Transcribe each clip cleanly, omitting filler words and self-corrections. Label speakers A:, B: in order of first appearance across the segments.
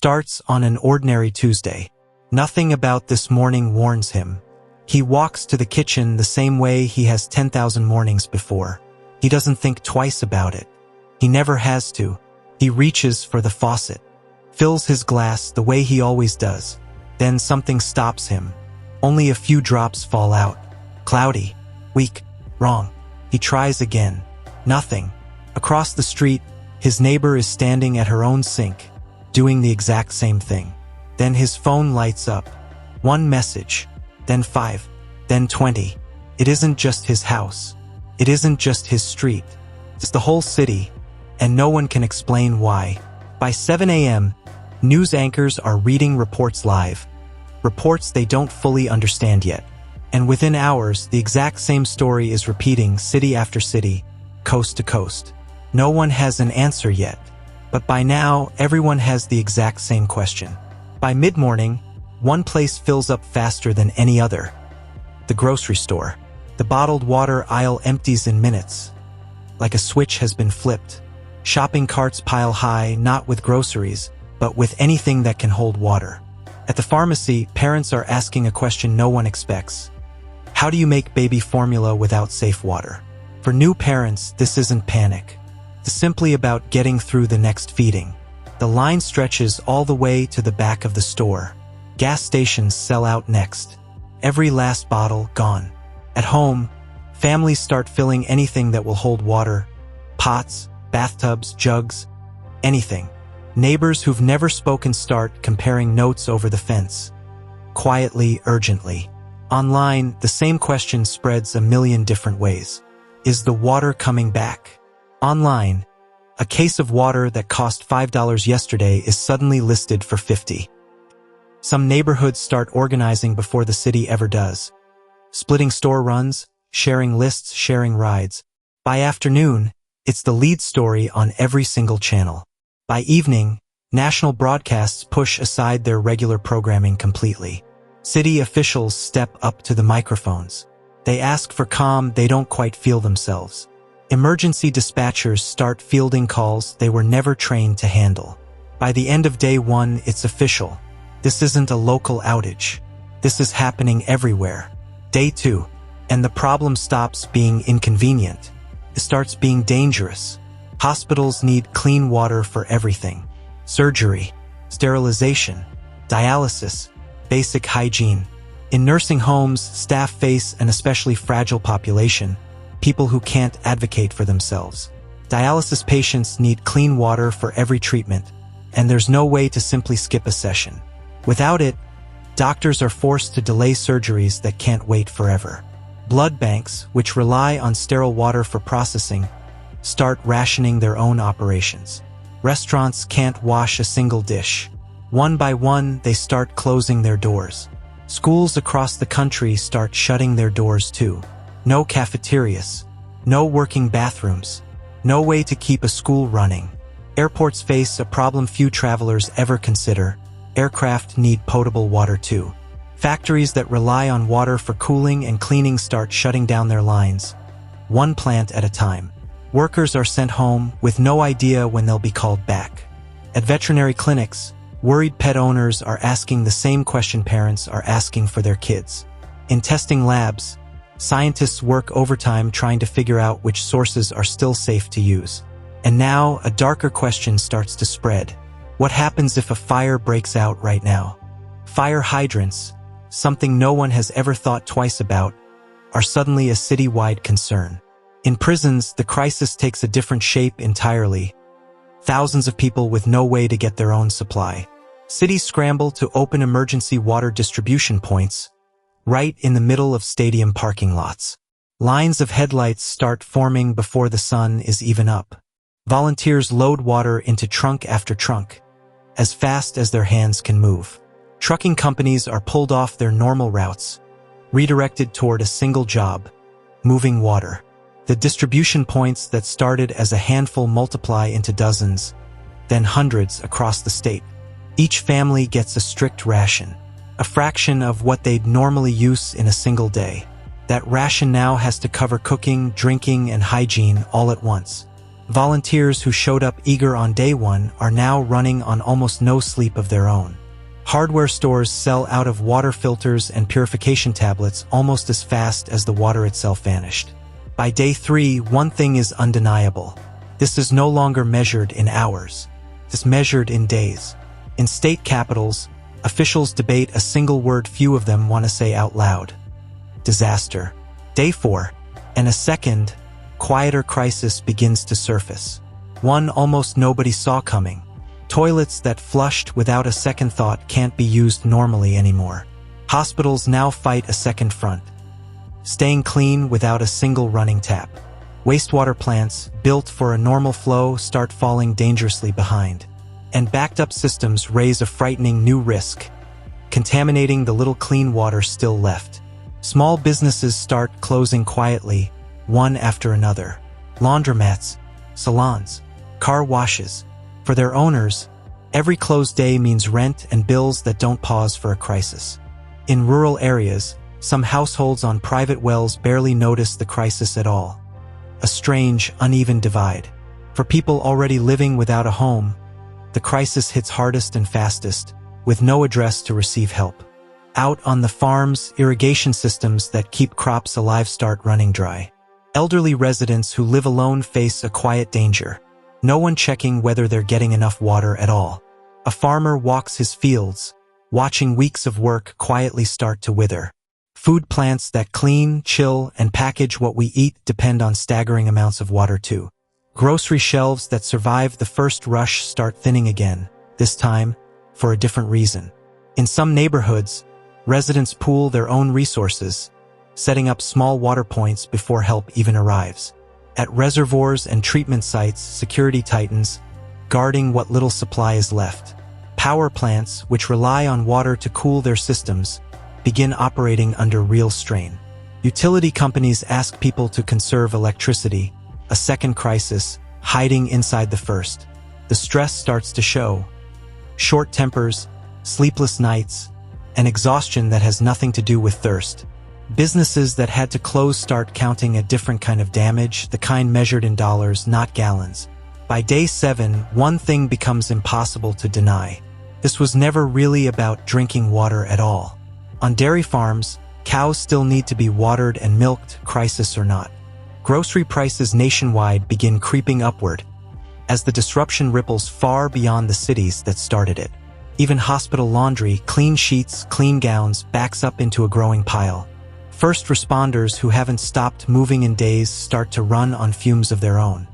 A: starts on an ordinary Tuesday. Nothing about this morning warns him. He walks to the kitchen the same way he has 10,000 mornings before. He doesn't think twice about it. He never has to. He reaches for the faucet, fills his glass the way he always does. Then something stops him. Only a few drops fall out. Cloudy. Weak. Wrong. He tries again. Nothing. Across the street, his neighbor is standing at her own sink, doing the exact same thing. Then his phone lights up. One message. Then 5. Then 20. It isn't just his house. It isn't just his street. It's the whole city, and no one can explain why. By 7 a.m., news anchors are reading reports live. Reports they don't fully understand yet. And within hours, the exact same story is repeating city after city, coast to coast. No one has an answer yet. But by now, everyone has the exact same question. By mid-morning, one place fills up faster than any other. The grocery store. The bottled water aisle empties in minutes. Like a switch has been flipped. Shopping carts pile high, not with groceries, but with anything that can hold water. At the pharmacy, parents are asking a question no one expects. How do you make baby formula without safe water? For new parents, this isn't panic. It's simply about getting through the next feeding. The line stretches all the way to the back of the store. Gas stations sell out next. Every last bottle gone. At home, families start filling anything that will hold water. Pots, bathtubs, jugs, anything. Neighbors who've never spoken start comparing notes over the fence. Quietly, urgently. Online, the same question spreads a million different ways. Is the water coming back? Online, a case of water that cost $5 yesterday is suddenly listed for $50. Some neighborhoods start organizing before the city ever does. Splitting store runs, sharing lists, sharing rides. By afternoon, it's the lead story on every single channel. By evening, national broadcasts push aside their regular programming completely. City officials step up to the microphones. They ask for calm they don't quite feel themselves. Emergency dispatchers start fielding calls they were never trained to handle. By the end of day one, it's official. This isn't a local outage. This is happening everywhere. Day 2, and the problem stops being inconvenient. It starts being dangerous. Hospitals need clean water for everything. Surgery, sterilization, dialysis, basic hygiene. In nursing homes, staff face an especially fragile population, people who can't advocate for themselves. Dialysis patients need clean water for every treatment, and there's no way to simply skip a session. Without it, doctors are forced to delay surgeries that can't wait forever. Blood banks, which rely on sterile water for processing, start rationing their own operations. Restaurants can't wash a single dish. One by one, they start closing their doors. Schools across the country start shutting their doors too. No cafeterias. No working bathrooms. No way to keep a school running. Airports face a problem few travelers ever consider. Aircraft need potable water too. Factories that rely on water for cooling and cleaning start shutting down their lines, one plant at a time. Workers are sent home with no idea when they'll be called back. At veterinary clinics, worried pet owners are asking the same question parents are asking for their kids. In testing labs, scientists work overtime trying to figure out which sources are still safe to use. And now, a darker question starts to spread. What happens if a fire breaks out right now? Fire hydrants, something no one has ever thought twice about, are suddenly a city-wide concern. In prisons, the crisis takes a different shape entirely. Thousands of people with no way to get their own supply. Cities scramble to open emergency water distribution points, right in the middle of stadium parking lots. Lines of headlights start forming before the sun is even up. Volunteers load water into trunk after trunk, as fast as their hands can move. Trucking companies are pulled off their normal routes, redirected toward a single job, moving water. The distribution points that started as a handful multiply into dozens, then hundreds across the state. Each family gets a strict ration, a fraction of what they'd normally use in a single day. That ration now has to cover cooking, drinking, and hygiene all at once. Volunteers who showed up eager on day one are now running on almost no sleep of their own. Hardware stores sell out of water filters and purification tablets almost as fast as the water itself vanished. By day 3, one thing is undeniable. This is no longer measured in hours. It is measured in days. In state capitals, officials debate a single word few of them want to say out loud. Disaster. Day 4, and a second, quieter crisis begins to surface. One almost nobody saw coming. Toilets that flushed without a second thought can't be used normally anymore. Hospitals now fight a second front. Staying clean without a single running tap. Wastewater plants, built for a normal flow, start falling dangerously behind. And backed-up systems raise a frightening new risk, contaminating the little clean water still left. Small businesses start closing quietly, one after another. Laundromats, salons, car washes. For their owners, every closed day means rent and bills that don't pause for a crisis. In rural areas, some households on private wells barely notice the crisis at all. A strange, uneven divide. For people already living without a home, the crisis hits hardest and fastest, with no address to receive help. Out on the farms, irrigation systems that keep crops alive start running dry. Elderly residents who live alone face a quiet danger. No one checking whether they're getting enough water at all. A farmer walks his fields, watching weeks of work quietly start to wither. Food plants that clean, chill, and package what we eat depend on staggering amounts of water too. Grocery shelves that survived the first rush start thinning again, this time for a different reason. In some neighborhoods, residents pool their own resources, setting up small water points before help even arrives. At reservoirs and treatment sites, security tightens, guarding what little supply is left. Power plants, which rely on water to cool their systems, begin operating under real strain. Utility companies ask people to conserve electricity, a second crisis, hiding inside the first. The stress starts to show. Short tempers, sleepless nights, and exhaustion that has nothing to do with thirst. Businesses that had to close start counting a different kind of damage, the kind measured in dollars, not gallons. By day 7, one thing becomes impossible to deny. This was never really about drinking water at all. On dairy farms, cows still need to be watered and milked, crisis or not. Grocery prices nationwide begin creeping upward, as the disruption ripples far beyond the cities that started it. Even hospital laundry, clean sheets, clean gowns, backs up into a growing pile. First responders who haven't stopped moving in days start to run on fumes of their own.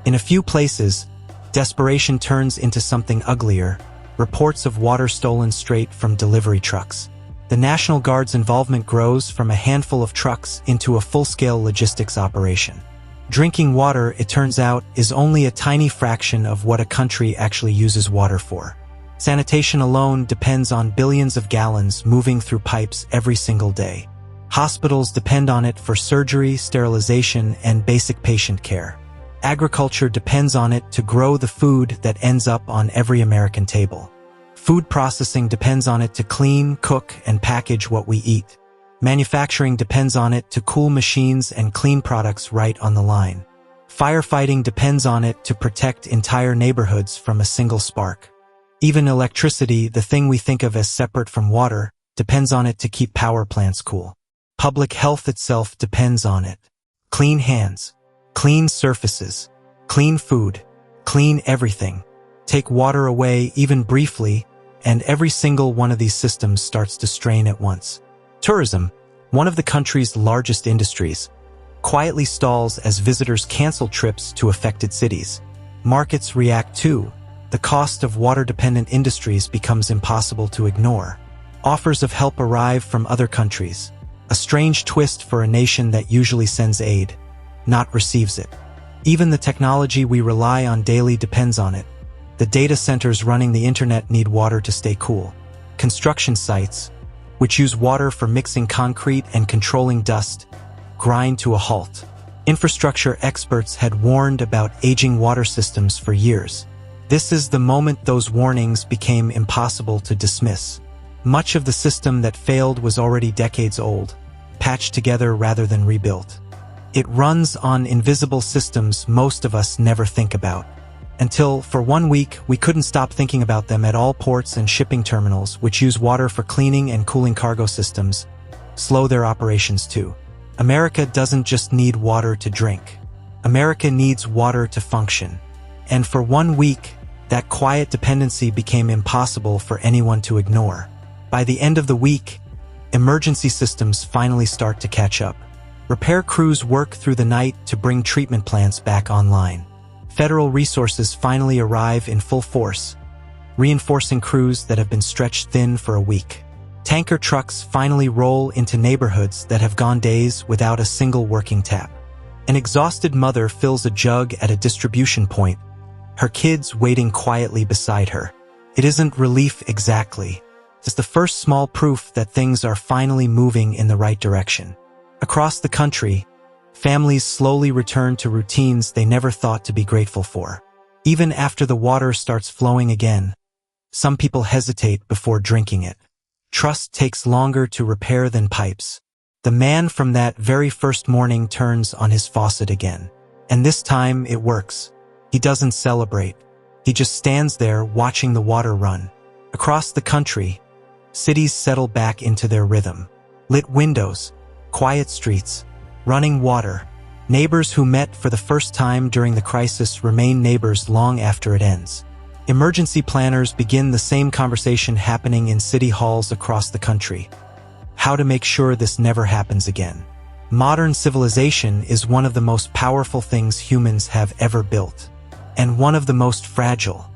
A: In a few places, desperation turns into something uglier, reports of water stolen straight from delivery trucks. The National Guard's involvement grows from a handful of trucks into a full-scale logistics operation. Drinking water, it turns out, is only a tiny fraction of what a country actually uses water for. Sanitation alone depends on billions of gallons moving through pipes every single day. Hospitals depend on it for surgery, sterilization, and basic patient care. Agriculture depends on it to grow the food that ends up on every American table. Food processing depends on it to clean, cook, and package what we eat. Manufacturing depends on it to cool machines and clean products right on the line. Firefighting depends on it to protect entire neighborhoods from a single spark. Even electricity, the thing we think of as separate from water, depends on it to keep power plants cool. Public health itself depends on it. Clean hands, clean surfaces, clean food, clean everything. Take water away even briefly, and every single one of these systems starts to strain at once. Tourism, one of the country's largest industries, quietly stalls as visitors cancel trips to affected cities. Markets react too. The cost of water-dependent industries becomes impossible to ignore. Offers of help arrive from other countries. A strange twist for a nation that usually sends aid, not receives it. Even the technology we rely on daily depends on it. The data centers running the internet need water to stay cool. Construction sites, which use water for mixing concrete and controlling dust, grind to a halt. Infrastructure experts had warned about aging water systems for years. This is the moment those warnings became impossible to dismiss. Much of the system that failed was already decades old, patched together rather than rebuilt. It runs on invisible systems most of us never think about. Until, for 1 week, we couldn't stop thinking about them at all ports and shipping terminals, which use water for cleaning and cooling cargo systems, slow their operations too. America doesn't just need water to drink. America needs water to function. And for 1 week, that quiet dependency became impossible for anyone to ignore. By the end of the week, emergency systems finally start to catch up. Repair crews work through the night to bring treatment plants back online. Federal resources finally arrive in full force, reinforcing crews that have been stretched thin for a week. Tanker trucks finally roll into neighborhoods that have gone days without a single working tap. An exhausted mother fills a jug at a distribution point, her kids waiting quietly beside her. It isn't relief exactly. It's the first small proof that things are finally moving in the right direction. Across the country, families slowly return to routines they never thought to be grateful for. Even after the water starts flowing again, some people hesitate before drinking it. Trust takes longer to repair than pipes. The man from that very first morning turns on his faucet again. And this time it works. He doesn't celebrate. He just stands there watching the water run. Across the country, cities settle back into their rhythm. Lit windows, quiet streets, running water. Neighbors who met for the first time during the crisis remain neighbors long after it ends. Emergency planners begin the same conversation happening in city halls across the country. How to make sure this never happens again. Modern civilization is one of the most powerful things humans have ever built, and one of the most fragile.